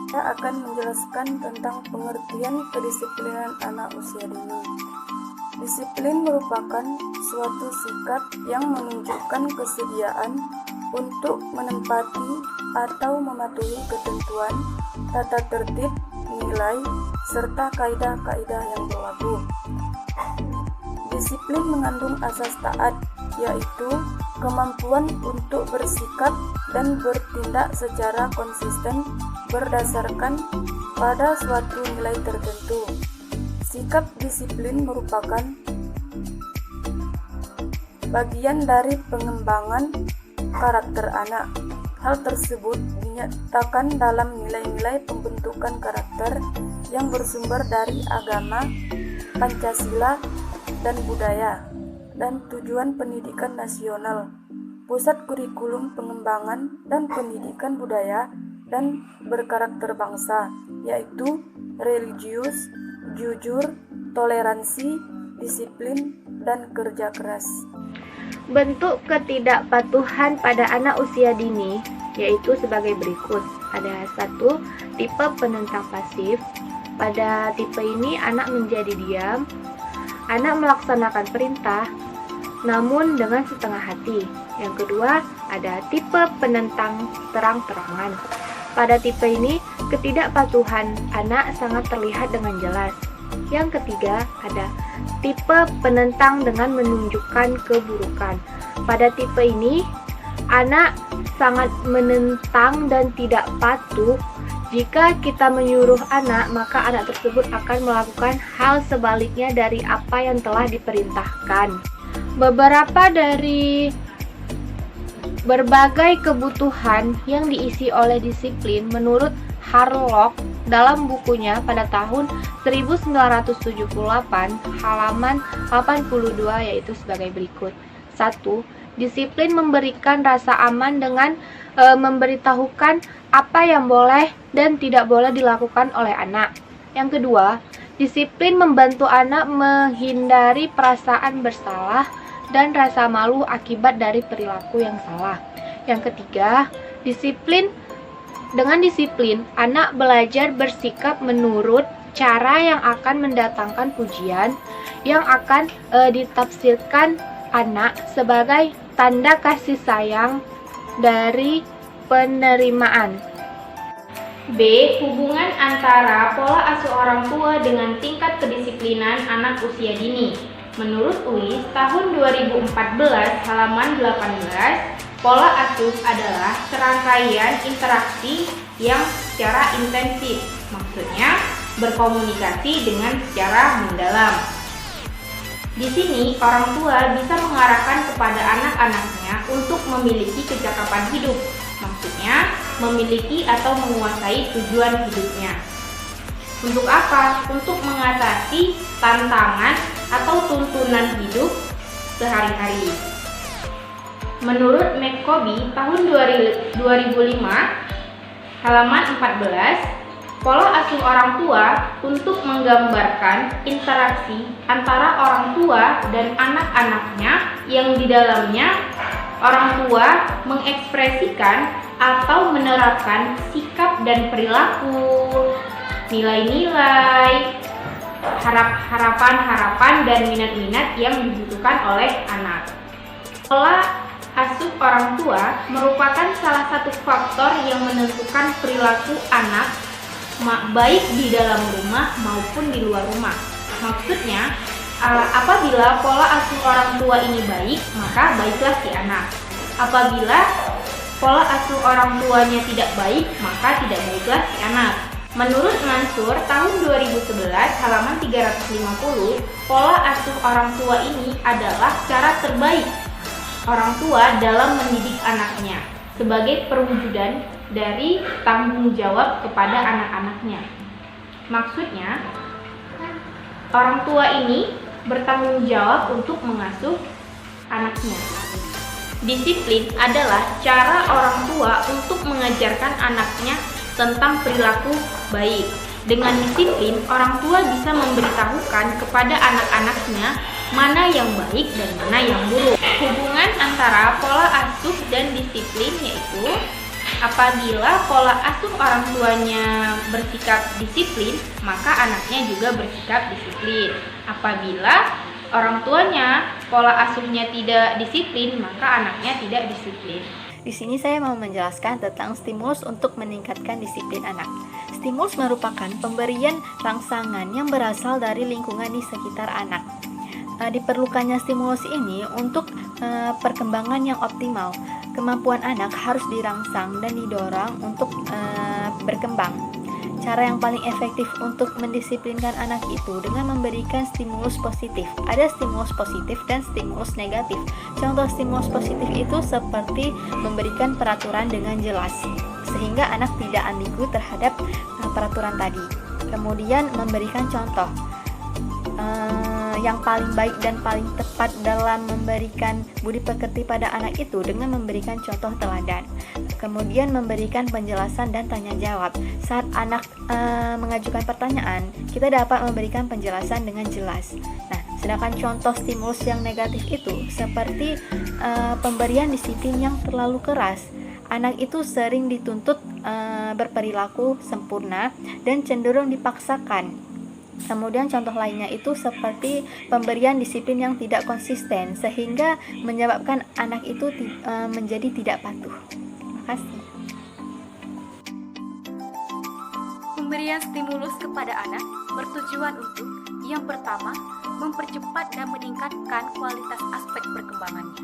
Saya akan menjelaskan tentang pengertian kedisiplinan anak usia dini. Disiplin merupakan suatu sikap yang menunjukkan kesediaan untuk menempati atau mematuhi ketentuan, tata tertib, nilai, serta kaidah-kaidah yang berlaku. Disiplin mengandung asas taat, yaitu kemampuan untuk bersikap dan bertindak secara konsisten berdasarkan pada suatu nilai tertentu. Sikap disiplin merupakan bagian dari pengembangan karakter anak. Hal tersebut dinyatakan dalam nilai-nilai pembentukan karakter yang bersumber dari agama, Pancasila, dan budaya, dan tujuan pendidikan nasional, Pusat Kurikulum Pengembangan dan Pendidikan Budaya dan Berkarakter Bangsa, yaitu religius, jujur, toleransi, disiplin, dan kerja keras. Bentuk ketidakpatuhan pada anak usia dini yaitu sebagai berikut. Ada 1, tipe penentang pasif. Pada tipe ini anak menjadi diam. Anak melaksanakan perintah, namun dengan setengah hati. Yang kedua, ada tipe penentang terang-terangan. Pada tipe ini, ketidakpatuhan anak sangat terlihat dengan jelas. Yang ketiga, ada tipe penentang dengan menunjukkan keburukan. Pada tipe ini, anak sangat menentang dan tidak patuh. Jika kita menyuruh anak, maka anak tersebut akan melakukan hal sebaliknya dari apa yang telah diperintahkan. Beberapa dari berbagai kebutuhan yang diisi oleh disiplin menurut Harlock dalam bukunya pada tahun 1978 halaman 82 yaitu sebagai berikut. 1. Disiplin memberikan rasa aman dengan memberitahukan apa yang boleh dan tidak boleh dilakukan oleh anak. Yang kedua, disiplin membantu anak menghindari perasaan bersalah dan rasa malu akibat dari perilaku yang salah. Yang ketiga, dengan disiplin, anak belajar bersikap menurut cara yang akan mendatangkan pujian, yang akan ditafsirkan anak sebagai tanda kasih sayang dari penerimaan. B. Hubungan antara pola asuh orang tua dengan tingkat kedisiplinan anak usia dini. Menurut UIS tahun 2014 halaman 18, pola asuh adalah serangkaian interaksi yang secara intensif, maksudnya berkomunikasi dengan secara mendalam. Di sini, orang tua bisa mengarahkan kepada anak-anaknya untuk memiliki kecakapan hidup, maksudnya memiliki atau menguasai tujuan hidupnya. Untuk apa? Untuk mengatasi tantangan atau tuntunan hidup sehari-hari. Menurut McCoby tahun 2005 halaman 14, pola asuh orang tua untuk menggambarkan interaksi antara orang tua dan anak-anaknya yang di dalamnya orang tua mengekspresikan atau menerapkan sikap dan perilaku, nilai-nilai, harapan-harapan dan minat-minat yang dibutuhkan oleh anak. Pola asuh orang tua merupakan salah satu faktor yang menentukan perilaku anak baik di dalam rumah maupun di luar rumah. Maksudnya, apabila pola asuh orang tua ini baik, maka baiklah si anak. Apabila pola asuh orang tuanya tidak baik, maka tidak baiklah si anak. Menurut Mansur tahun 2011 halaman 350, pola asuh orang tua ini adalah cara terbaik orang tua dalam mendidik anaknya sebagai perwujudan dari tanggung jawab kepada anak-anaknya. Maksudnya, orang tua ini bertanggung jawab untuk mengasuh anaknya. Disiplin adalah cara orang tua untuk mengajarkan anaknya tentang perilaku baik. Dengan disiplin, orang tua bisa memberitahukan kepada anak-anaknya mana yang baik dan mana yang buruk. Hubungan antara pola asuh dan disiplin yaitu Apabila pola asuh orang tuanya bersikap disiplin, maka anaknya juga bersikap disiplin. Apabila orang tuanya pola asuhnya tidak disiplin, maka anaknya tidak disiplin. Di sini saya mau menjelaskan tentang stimulus untuk meningkatkan disiplin anak. Stimulus merupakan pemberian rangsangan yang berasal dari lingkungan di sekitar anak. Diperlukannya stimulus ini untuk perkembangan yang optimal. Kemampuan anak harus dirangsang dan didorong untuk berkembang. Cara yang paling efektif untuk mendisiplinkan anak itu dengan memberikan stimulus positif. Ada stimulus positif dan stimulus negatif. Contoh stimulus positif itu seperti memberikan peraturan dengan jelas, sehingga anak tidak ambigu terhadap peraturan tadi. Kemudian memberikan contoh yang paling baik dan paling tepat dalam memberikan budi pekerti pada anak itu dengan memberikan contoh teladan. Kemudian memberikan penjelasan dan tanya jawab. Saat anak mengajukan pertanyaan, kita dapat memberikan penjelasan dengan jelas. Nah, sedangkan contoh stimulus yang negatif itu seperti pemberian disiplin yang terlalu keras. Anak itu sering dituntut berperilaku sempurna dan cenderung dipaksakan. Kemudian contoh lainnya itu seperti pemberian disiplin yang tidak konsisten sehingga menyebabkan anak itu menjadi tidak patuh. Terima kasih. Pemberian stimulus kepada anak bertujuan untuk yang pertama, mempercepat dan meningkatkan kualitas aspek perkembangannya.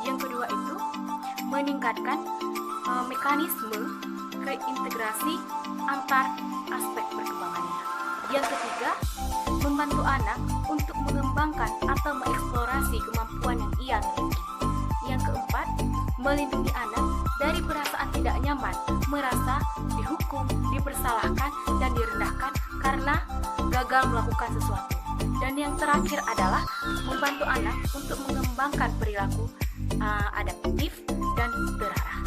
Yang kedua itu, meningkatkan mekanisme keintegrasi antar aspek perkembangannya. Yang ketiga, membantu anak untuk mengembangkan atau mengeksplorasi kemampuan yang ia miliki. Yang keempat, melindungi anak dari perasaan tidak nyaman, merasa dihukum, dipersalahkan, dan direndahkan karena gagal melakukan sesuatu. Dan yang terakhir adalah membantu anak untuk mengembangkan perilaku adaptif dan terarah.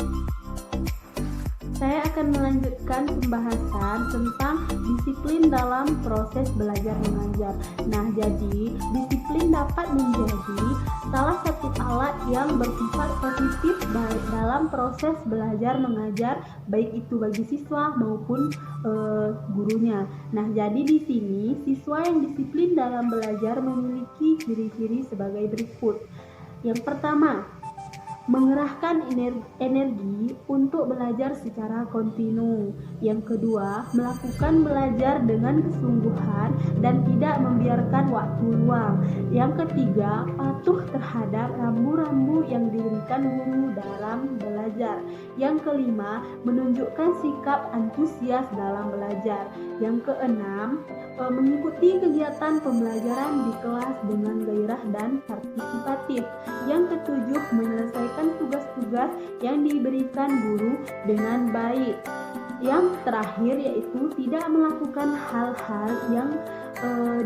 Saya akan melanjutkan pembahasan tentang disiplin dalam proses belajar mengajar. Nah, jadi disiplin dapat menjadi salah satu alat yang bersifat positif dalam proses belajar mengajar, baik itu bagi siswa maupun gurunya. Nah, jadi di sini siswa yang disiplin dalam belajar memiliki ciri-ciri sebagai berikut. Yang pertama, mengerahkan energi untuk belajar secara kontinu. Yang kedua, melakukan belajar dengan kesungguhan dan tidak membiarkan waktu luang. Yang ketiga, patuh terhadap rambu-rambu yang diberikan guru dalam belajar. Yang kelima, menunjukkan sikap antusias dalam belajar. Yang keenam, mengikuti kegiatan pembelajaran di kelas dengan gairah dan partisipatif. Yang ketujuh, menyelesaikan tugas-tugas yang diberikan guru dengan baik. Yang terakhir yaitu tidak melakukan hal-hal yang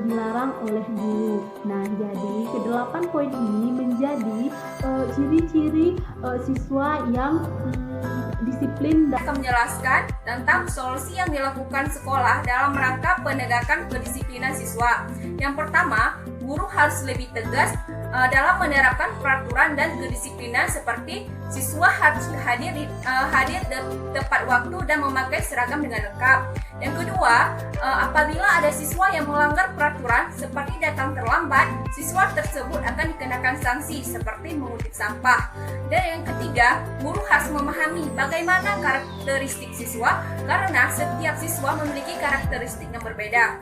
dilarang oleh guru. Nah, jadi ke-8 poin ini menjadi ciri-ciri siswa yang disiplin. Akan menjelaskan tentang solusi yang dilakukan sekolah dalam rangka penegakan kedisiplinan siswa. Yang pertama, guru harus lebih tegas dalam menerapkan peraturan dan kedisiplinan seperti siswa harus hadir tepat waktu dan memakai seragam dengan lengkap. Yang kedua, apabila ada siswa yang melanggar peraturan seperti datang terlambat, siswa tersebut akan dikenakan sanksi seperti mengutip sampah. Dan yang ketiga, guru harus memahami bagaimana karakteristik siswa karena setiap siswa memiliki karakteristik yang berbeda.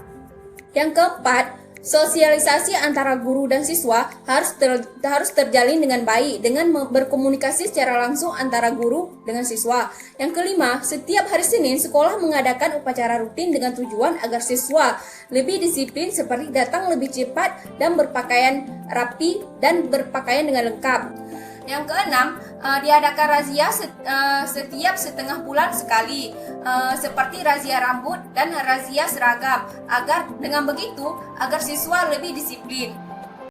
Yang keempat, sosialisasi antara guru dan siswa harus terjalin dengan baik dengan berkomunikasi secara langsung antara guru dengan siswa. Yang kelima, setiap hari Senin sekolah mengadakan upacara rutin dengan tujuan agar siswa lebih disiplin seperti datang lebih cepat dan berpakaian rapi dan berpakaian dengan lengkap. Yang keenam, diadakan razia setiap setengah bulan sekali, seperti razia rambut dan razia seragam, agar dengan begitu agar siswa lebih disiplin.